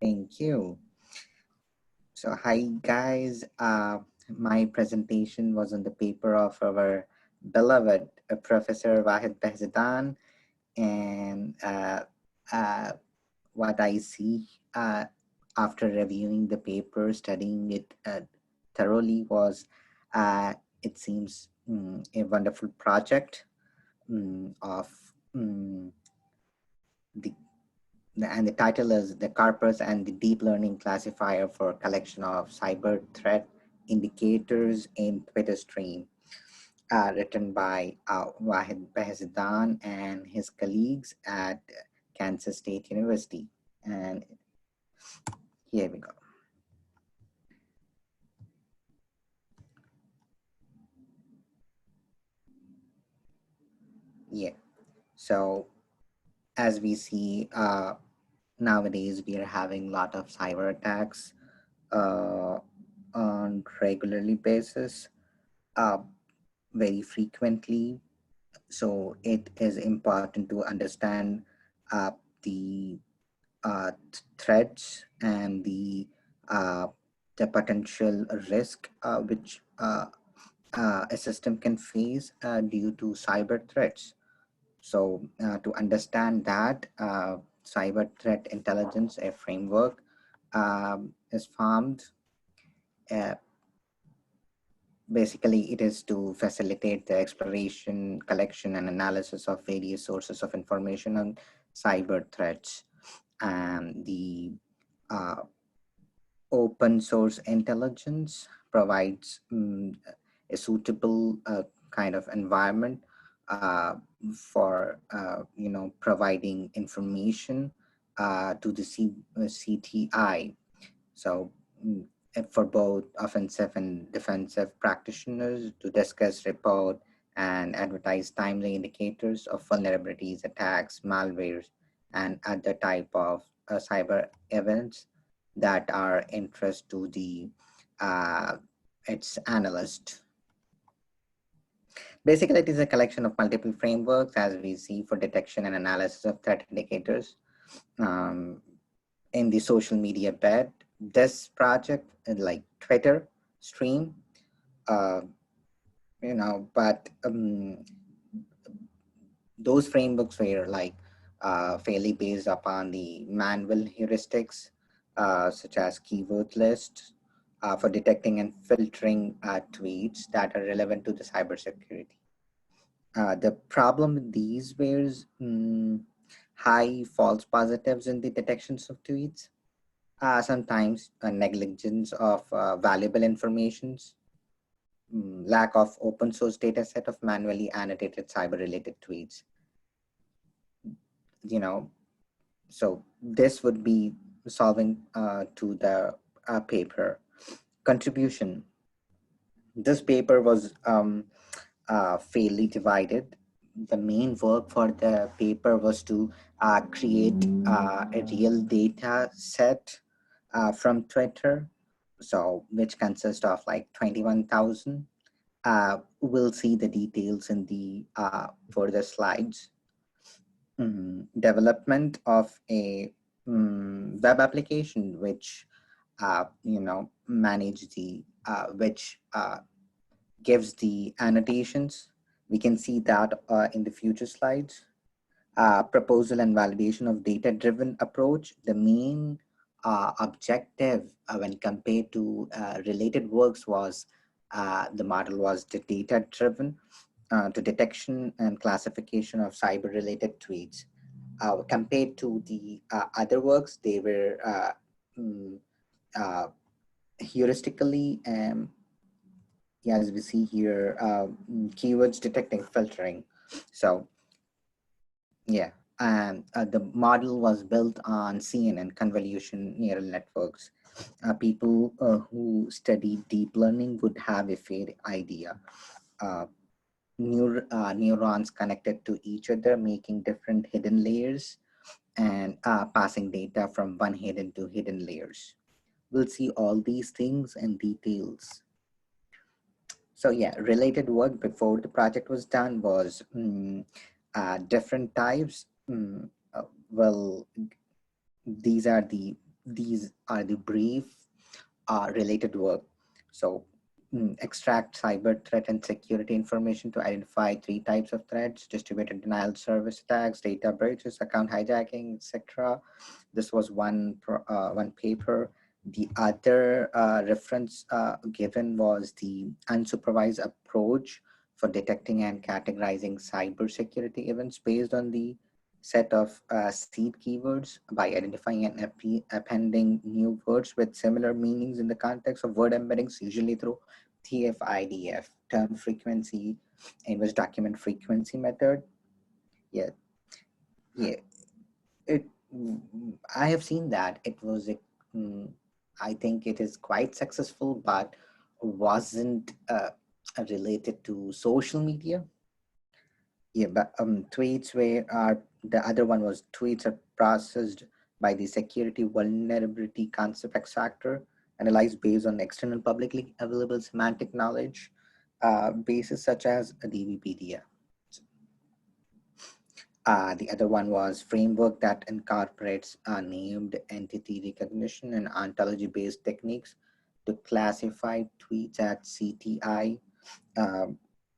Thank you. So, hi guys. My presentation was on the paper of our beloved Professor Wahid Behzadan, and what I see after reviewing the paper, studying it thoroughly, was it seems a wonderful project of the and the title is The Corpus and the Deep Learning Classifier for Collection of Cyber Threat Indicators in Twitter Stream, written by Wahid Behzadan and his colleagues at Kansas State University. And here we go. Yeah, so as we see nowadays, we are having a lot of cyber attacks on regularly basis, very frequently. So it is important to understand the threats and the potential risk which a system can face due to cyber threats. So to understand that, cyber threat intelligence, a framework, is formed. Uh, Basically, it is to facilitate the exploration, collection, and analysis of various sources of information on cyber threats. And the uh, open source intelligence provides a suitable kind of environment for providing information to the CTI. So for both offensive and defensive practitioners to discuss, report, and advertise timely indicators of vulnerabilities, attacks, malwares, and other type of cyber events that are interest to the its analyst. Basically, it is a collection of multiple frameworks, as we see, for detection and analysis of threat indicators in the social media bed. This project, like Twitter stream, but those frameworks were like fairly based upon the manual heuristics, such as keyword lists for detecting and filtering tweets that are relevant to the cybersecurity. The problem with these was high false positives in the detections of tweets, sometimes negligence of valuable informations, lack of open source data set of manually annotated cyber related tweets. So this would be solving to the paper contribution. This paper was fairly divided. The main work for the paper was to create a real data set from Twitter, so which consists of like 21,000. We'll see the details in the further slides. Development of a web application which manage the which gives the annotations. We can see that in the future slides. Proposal and validation of data-driven approach. The main objective when compared to related works was the model was the data-driven to detection and classification of cyber-related tweets. Compared to the other works, they were heuristically, as we see here, keywords detecting filtering. So yeah, and the model was built on CNN, convolution neural networks. People who study deep learning would have a fair idea. Neurons connected to each other, making different hidden layers and passing data from one hidden to hidden layers. We'll see all these things in details. So yeah, related work before the project was done was different types. Well, these are the these are the brief related work. So extract cyber threat and security information to identify three types of threats: distributed denial of service attacks, data breaches, account hijacking, etc. This was one paper. The other reference given was the unsupervised approach for detecting and categorizing cybersecurity events based on the set of seed keywords by identifying and appending new words with similar meanings in the context of word embeddings, usually through TF-IDF, term frequency, inverse document frequency method. Yeah, yeah. It. I have seen that. It was. Mm, I think it is quite successful, but wasn't related to social media. Yeah, but tweets were are the other one was tweets are processed by the security vulnerability concept X factor, analyzed based on external publicly available semantic knowledge bases such as a DBpedia. The other one was framework that incorporates named entity recognition and ontology-based techniques to classify tweets at CTI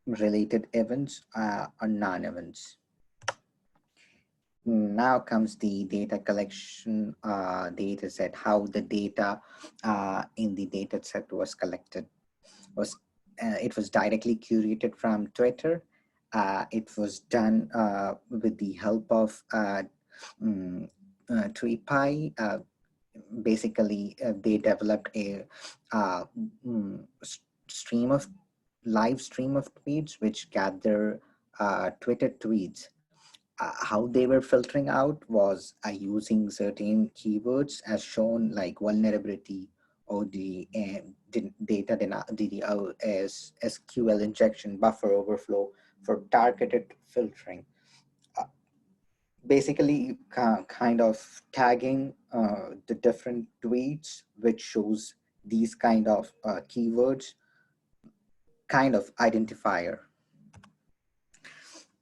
related events or non-events. Now comes the data collection data set, how the data in the data set was collected. Was It was directly curated from Twitter. It was done with the help of TweetPy. Basically, they developed a uh, mm, stream of live stream of tweets which gather Twitter tweets. How they were filtering out was using certain keywords as shown, like vulnerability or the data DDoS, SQL injection, buffer overflow, for targeted filtering. Uh, Basically, kind of tagging the different tweets which shows these kind of keywords, kind of identifier.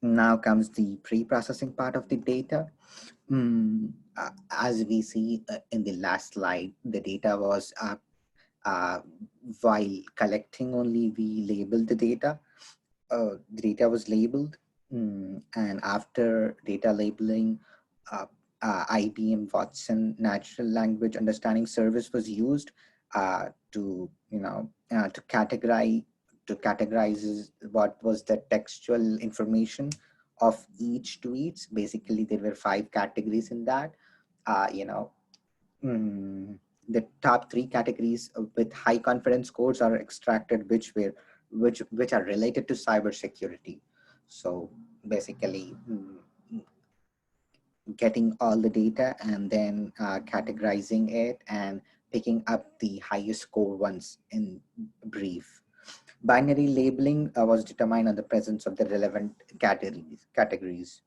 Now comes the pre-processing part of the data. As we see in the last slide, the data was uh, while collecting only, we labeled the data. The data was labeled, and after data labeling, uh, IBM Watson natural language understanding service was used to to categorize what was the textual information of each tweets. Basically, there were 5 categories in that. Uh, you know, mm, the top 3 categories with high confidence scores are extracted, which are related to cybersecurity. So basically, getting all the data and then categorizing it and picking up the highest score ones in brief. Binary labeling was determined on the presence of the relevant categories.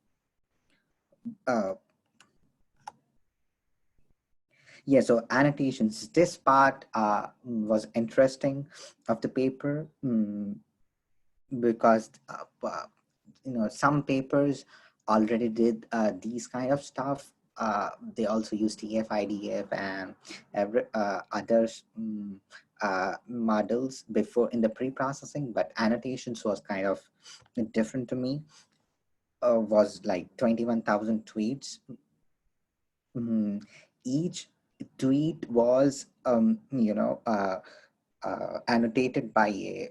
Uh, yeah, so annotations. This part was interesting of the paper, because some papers already did these kind of stuff. They also use TF-IDF and others models before in the pre-processing, but annotations was kind of different to me. Was like 21,000 tweets. Mm, each tweet was annotated by a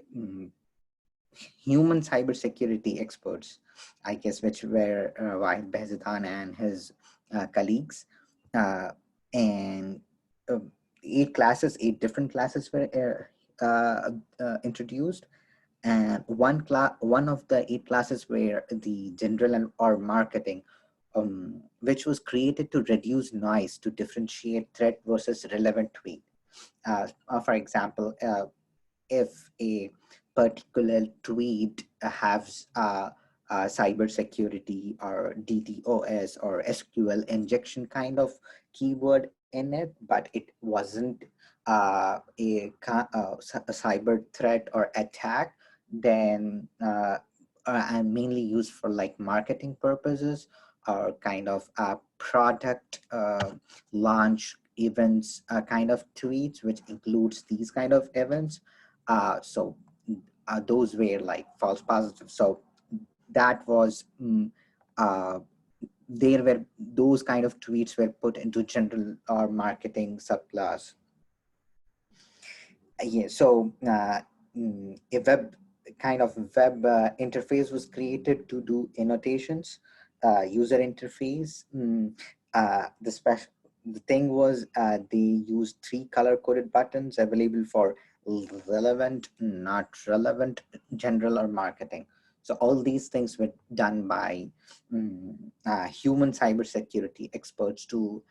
human cybersecurity experts, I guess, which were Wahid Behzadhan and his colleagues. Uh, and 8 different classes were introduced. And one of the 8 classes were the general and or marketing, which was created to reduce noise to differentiate threat versus relevant tweet. For example, if a particular tweet has cybersecurity or DDoS or SQL injection kind of keyword in it, but it wasn't a cyber threat or attack, then and mainly used for like marketing purposes or kind of product launch events kind of tweets, which includes these kind of events. So those were like false positives. So that was there were those kind of tweets were put into general or marketing subclass. Yeah, so a web interface was created to do annotations, user interface. The thing was they used 3 color coded buttons available for relevant, not relevant, general or marketing. So all these things were done by human cybersecurity experts to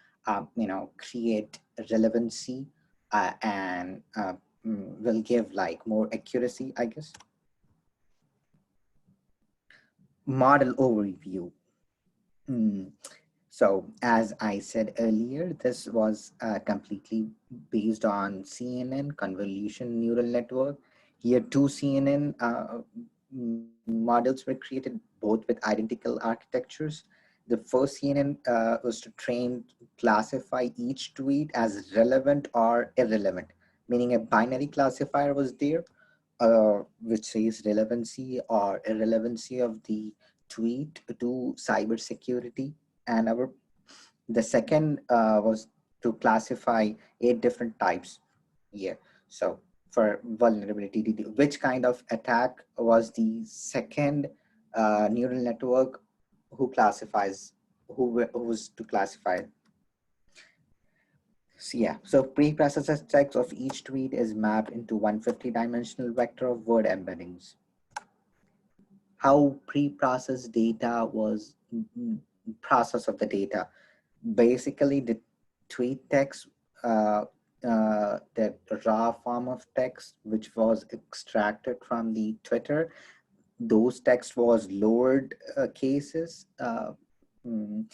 create relevancy and will give like more accuracy, I guess. Model overview. Mm. So as I said earlier, this was completely based on CNN, convolution neural network. Here, 2 CNN models were created both with identical architectures. The first CNN was to classify each tweet as relevant or irrelevant, meaning a binary classifier was there, which says relevancy or irrelevancy of the tweet to cybersecurity. And the second was to classify 8 different types. Yeah. So for vulnerability, which kind of attack was the second neural network who classifies, who was to classify. So yeah, so preprocessor text of each tweet is mapped into 150-dimensional vector of word embeddings. How pre-processed data was process of the data. Basically, the tweet text, the raw form of text, which was extracted from the Twitter, those text was lowered cases and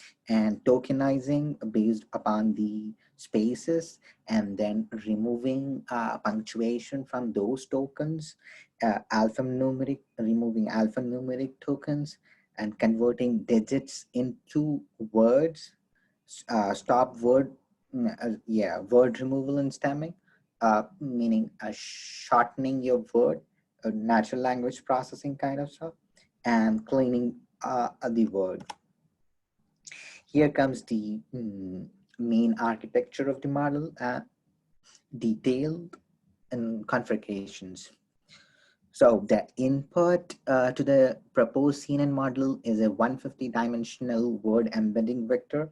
tokenizing based upon the spaces, and then removing punctuation from those tokens, removing alphanumeric tokens, and converting digits into words, stop word, word removal and stemming, meaning shortening your word, natural language processing kind of stuff, and cleaning the word. Here comes the main architecture of the model, detailed and configurations. So the input to the proposed CNN model is a 150-dimensional word embedding vector,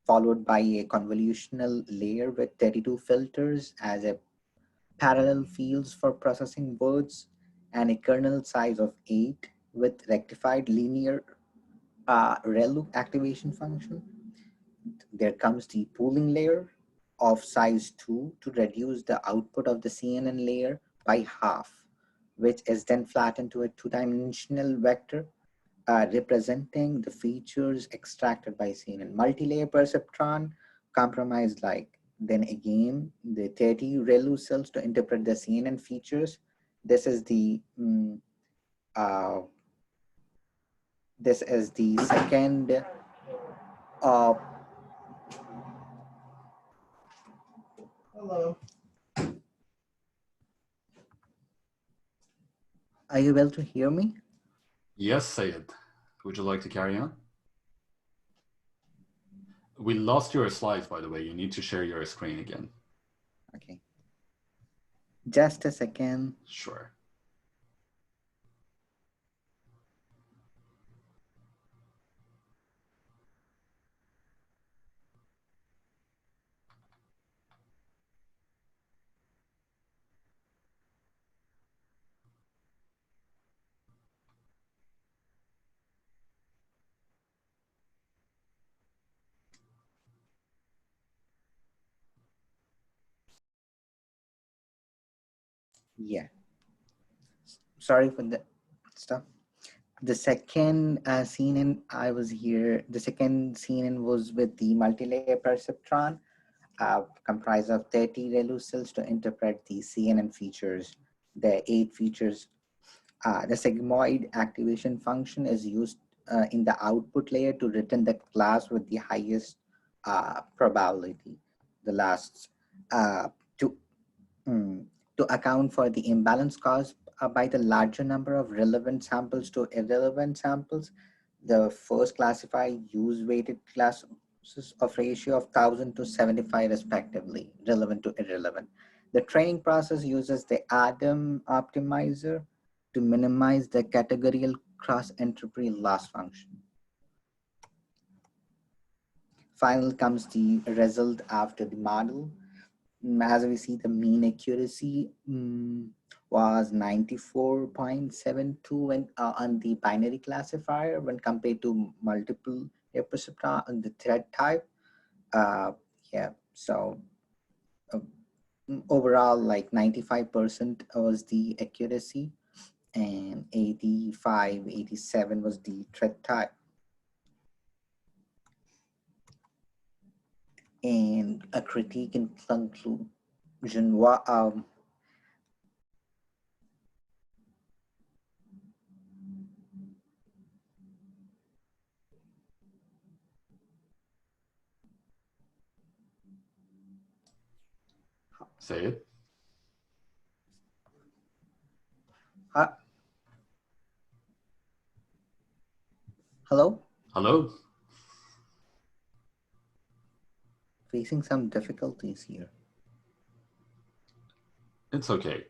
followed by a convolutional layer with 32 filters as a parallel fields for processing words, and a kernel size of 8 with rectified linear ReLU activation function. There comes the pooling layer of size 2 to reduce the output of the CNN layer by half, which is then flattened to a 2-dimensional vector representing the features extracted by CNN. Multi-layer perceptron comprised like, then again, the 30 ReLU cells to interpret the CNN features. This is the second hello. Are you able to hear me? Yes, Syed. Would you like to carry on? We lost your slides, by the way. You need to share your screen again. Okay. Just a second. Sure. Yeah. Sorry for the stuff. The second CNN I was here, the second CNN was with the multi-layer perceptron, comprised of 30 ReLU cells to interpret the CNN features. The 8 features. The sigmoid activation function is used in the output layer to return the class with the highest probability. the last to mm, to account for the imbalance caused by the larger number of relevant samples to irrelevant samples. The first classifier used weighted classes of ratio of 1000 to 75 respectively, relevant to irrelevant. The training process uses the Adam optimizer to minimize the categorical cross-entropy loss function. Finally comes the result after the model. As we see, the mean accuracy was 94.72 on the binary classifier when compared to multiple receptor on the thread type. Uh, yeah, so uh, overall, like 95% was the accuracy, and 85, 87 was the thread type. And a critique in conclusion, Say it. hello? Hello? Facing some difficulties here. It's okay.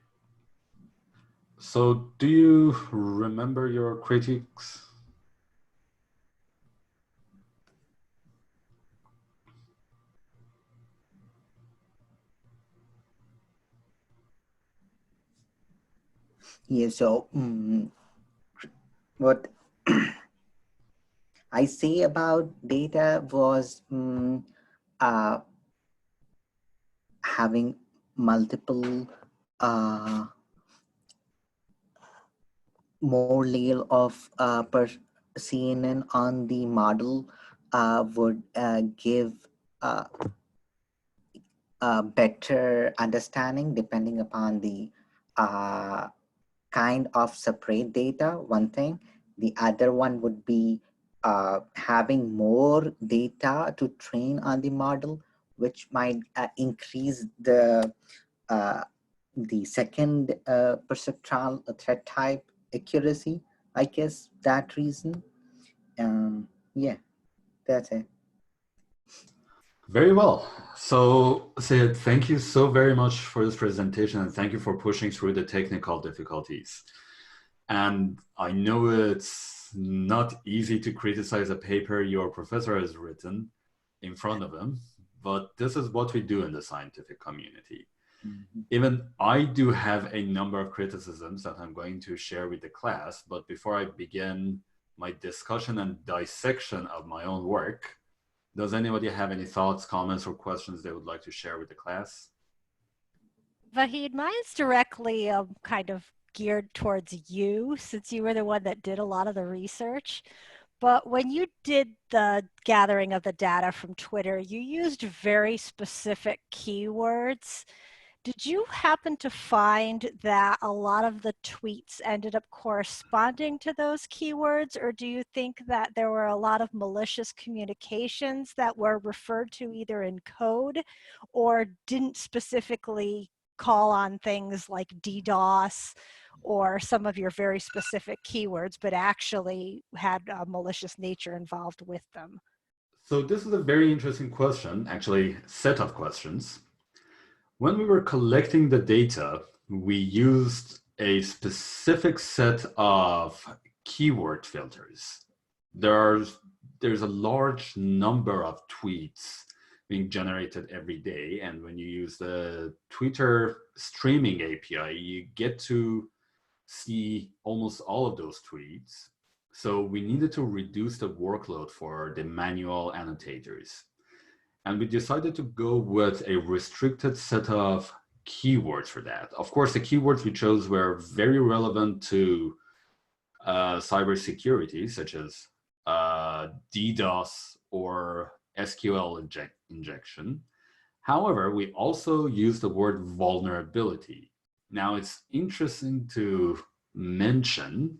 So do you remember your critiques? Yeah, so what I say about data was having multiple more layer of CNN on the model would give uh, a better understanding depending upon the kind of separate data, one thing. The other one would be having more data to train on the model, which might increase uh, the second perceptron threat type accuracy. I guess that reason. Yeah, that's it. Very well. So, Syed, thank you so very much for this presentation, and thank you for pushing through the technical difficulties. And I know it's not easy to criticize a paper your professor has written in front of him, but this is what we do in the scientific community. Mm-hmm. Even I do have a number of criticisms that I'm going to share with the class, but before I begin my discussion and dissection of my own work, does anybody have any thoughts, comments, or questions they would like to share with the class? Vahid, mine's directly kind of geared towards you, since you were the one that did a lot of the research. But when you did the gathering of the data from Twitter, you used very specific keywords. Did you happen to find that a lot of the tweets ended up corresponding to those keywords, or do you think that there were a lot of malicious communications that were referred to either in code or didn't specifically call on things like DDoS or some of your very specific keywords, but actually had a malicious nature involved with them? So this is a very interesting question, actually, set of questions. When we were collecting the data, we used a specific set of keyword filters. There's a large number of tweets being generated every day, and when you use the Twitter streaming API, you get to see almost all of those tweets. So we needed to reduce the workload for the manual annotators. And we decided to go with a restricted set of keywords for that. Of course, the keywords we chose were very relevant to cybersecurity, such as DDoS or SQL injection. However, we also used the word vulnerability. Now, it's interesting to mention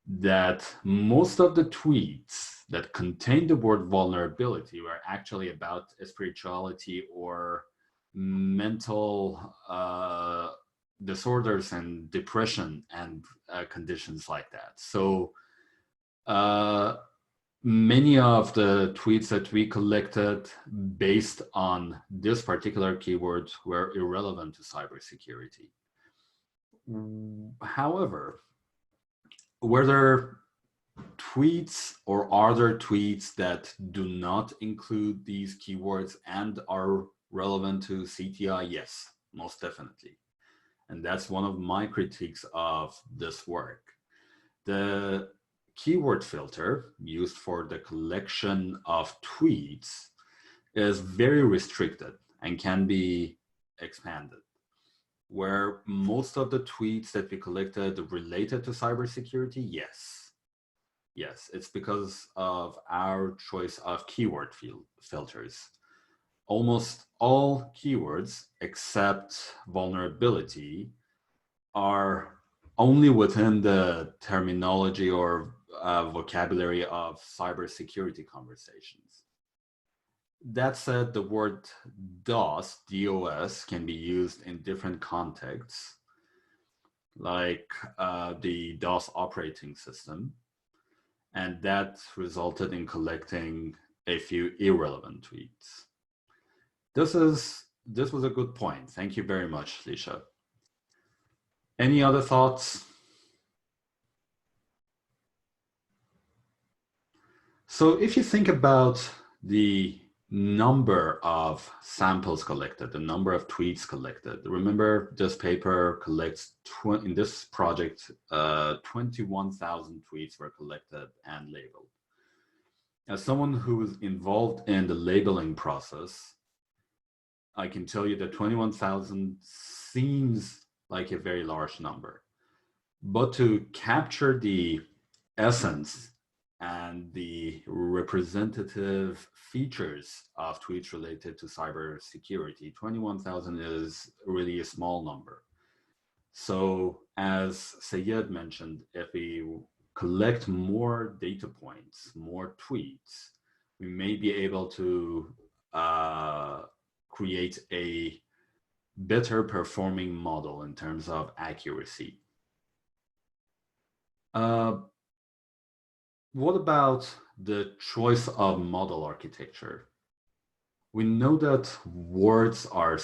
that most of the tweets that contained the word vulnerability were actually about spirituality or mental disorders and depression and conditions like that. So many of the tweets that we collected based on this particular keyword were irrelevant to cybersecurity. However, were there tweets or are there tweets that do not include these keywords and are relevant to CTI? Yes, most definitely. And that's one of my critiques of this work. The keyword filter used for the collection of tweets is very restricted and can be expanded. Where most of the tweets that we collected related to cybersecurity, yes. Yes, it's because of our choice of keyword filters. Almost all keywords except vulnerability are only within the terminology or vocabulary of cybersecurity conversations. That said, the word DOS, DOS, can be used in different contexts, like the DOS operating system, and that resulted in collecting a few irrelevant tweets. This was a good point. Thank you very much, Lisha. Any other thoughts? So if you think about the number of samples collected, the number of tweets collected, remember this paper collects, in this project, 21,000 tweets were collected and labeled. As someone who is involved in the labeling process, I can tell you that 21,000 seems like a very large number. But to capture the essence and the representative features of tweets related to cybersecurity, 21,000 is really a small number. So as Syed mentioned, if we collect more data points, more tweets, we may be able to create a better performing model in terms of accuracy. What about the choice of model architecture? We know that words are,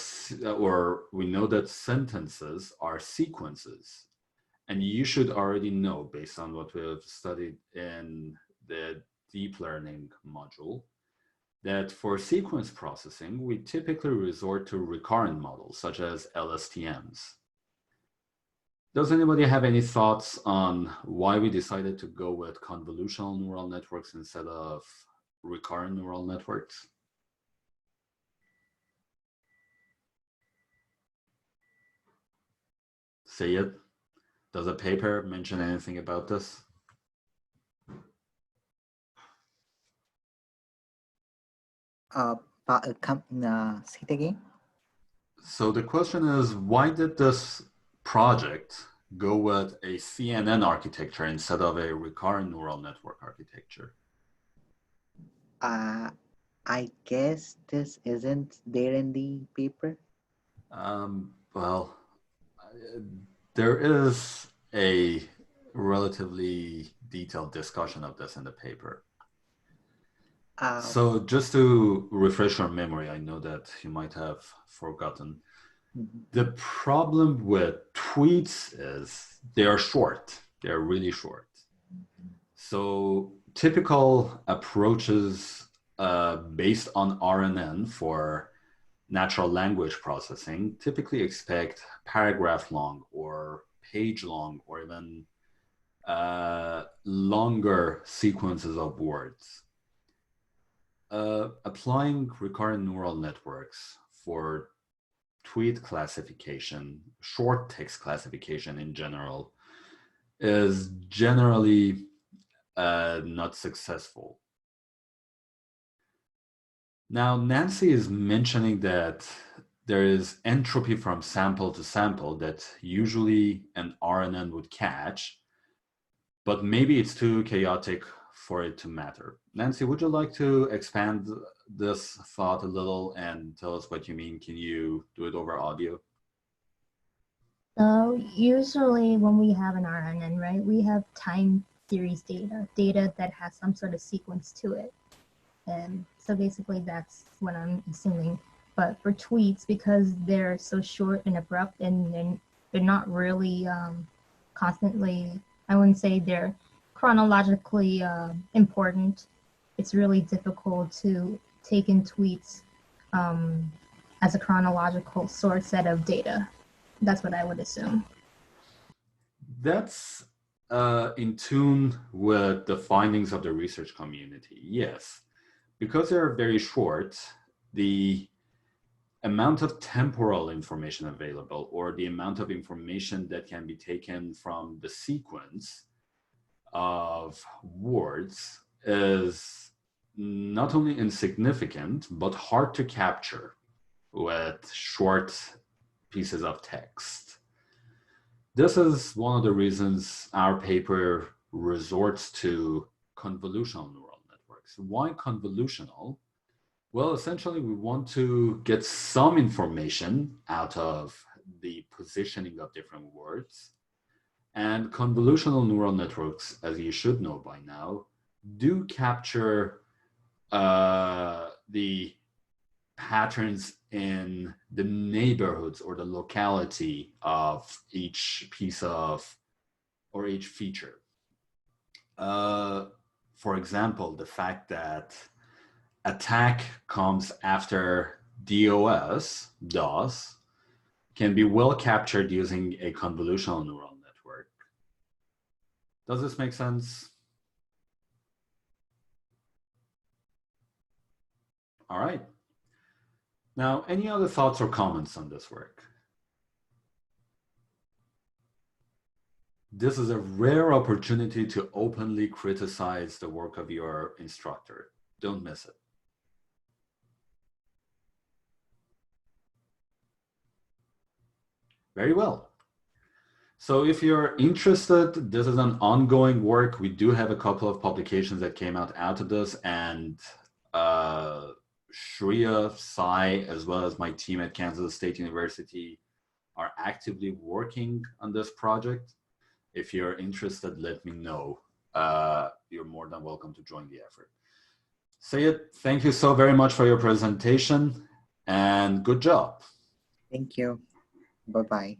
or we know that sentences are sequences. And you should already know, based on what we have studied in the deep learning module, that for sequence processing, we typically resort to recurrent models, such as LSTMs. Does anybody have any thoughts on why we decided to go with convolutional neural networks instead of recurrent neural networks? Syed, does the paper mention anything about this? Say it again. So the question is, why did this project go with a CNN architecture instead of a recurrent neural network architecture? I guess this isn't there in the paper. Well, there is a relatively detailed discussion of this in the paper. So just to refresh your memory, I know that you might have forgotten. The problem with tweets is they are short. They're really short. So typical approaches based on RNN for natural language processing typically expect paragraph long or page long or even longer sequences of words. Applying recurrent neural networks for tweet classification, short text classification in general, is generally not successful. Now, Nancy is mentioning that there is entropy from sample to sample that usually an RNN would catch. but maybe it's too chaotic for it to matter. Nancy, would you like to expand this thought a little and tell us what you mean? Can you do it over audio? So usually when we have an RNN, right, we have time series data that has some sort of sequence to it. And so basically that's what I'm assuming. But for tweets, because they're so short and abrupt and they're not really constantly, I wouldn't say they're chronologically important. It's really difficult to take in tweets as a chronological source set of data. That's what I would assume. That's in tune with the findings of the research community, yes. Because they're very short, the amount of temporal information available or the amount of information that can be taken from the sequence of words is not only insignificant, but hard to capture with short pieces of text. This is one of the reasons our paper resorts to convolutional neural networks. Why convolutional? Well, essentially, we want to get some information out of the positioning of different words. And convolutional neural networks, as you should know by now, do capture the patterns in the neighborhoods or the locality of each piece of or each feature. For example, the fact that attack comes after DOS can be well captured using a convolutional neural network. Does this make sense? All right. Now, any other thoughts or comments on this work? This is a rare opportunity to openly criticize the work of your instructor. Don't miss it. Very well. So if you're interested, this is an ongoing work. We do have a couple of publications that came out of this, and Shreya, Syed, as well as my team at Kansas State University are actively working on this project. If you're interested, let me know. You're more than welcome to join the effort. Syed, thank you so very much for your presentation, and good job. Thank you. Bye-bye.